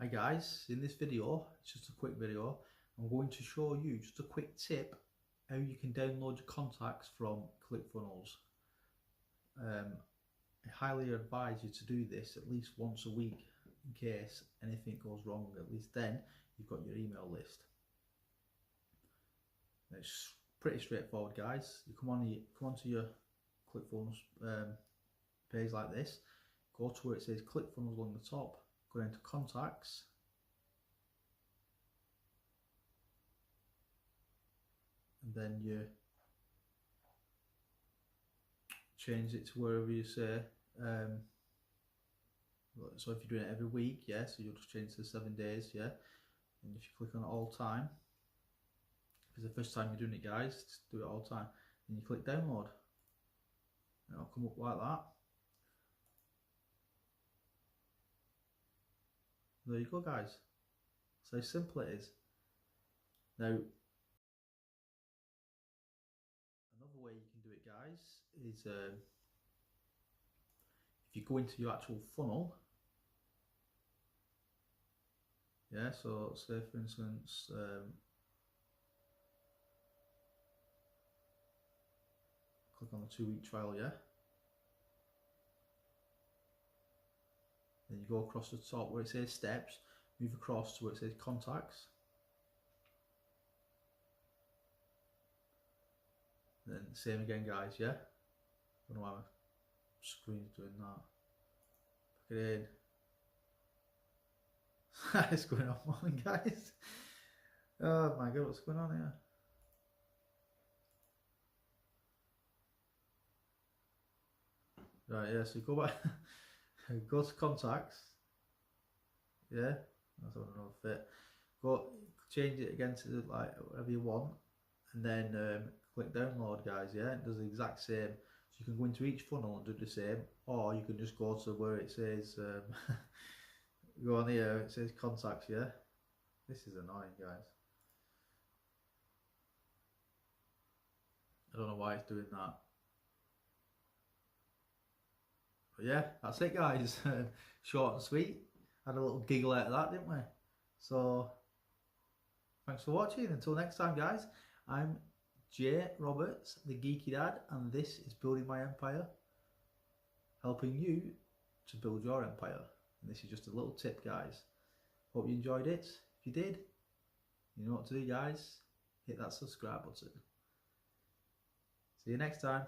Hi guys, in this video, it's just a quick video, I'm going to show you just a quick tip how you can download your contacts from ClickFunnels. I highly advise you to do this at least once a week in case anything goes wrong. At least then you've got your email list. It's pretty straightforward, guys. You come onto your ClickFunnels page like this, go to where it says ClickFunnels along the top, go into contacts, and then you change it to wherever you say. So if you're doing it every week, yeah, so you'll just change to 7 days, yeah. And if you click on all time, if it's the first time you're doing it, guys, just do it all time. And you click download, and it'll come up like that. There you go, guys. So how simple it is. Now, another way you can do it, guys, is if you go into your actual funnel, yeah, so say for instance, click on the 2-week trial, yeah, then you go across the top where it says steps, move across to where it says contacts, then same again, guys, yeah. I don't know why my screen's doing that. Put it in. It's going on, guys. Oh my god, what's going on here? Right, yeah, so you go back, go to contacts, yeah, that's another fit. Go change it again to like whatever you want, and then click download, guys, yeah, it does the exact same. So you can go into each funnel and do the same, or you can just go to where it says, go on here, it says contacts, yeah. This is annoying, guys. I don't know why it's doing that. But yeah, that's it, guys. Short and sweet. Had a little giggle out of that, didn't we? So, thanks for watching. Until next time, guys. I'm Jay Roberts, the Geeky Dad, and this is Building My Empire, helping you to build your empire. And this is just a little tip, guys. Hope you enjoyed it. If you did, you know what to do, guys. Hit that subscribe button. See you next time.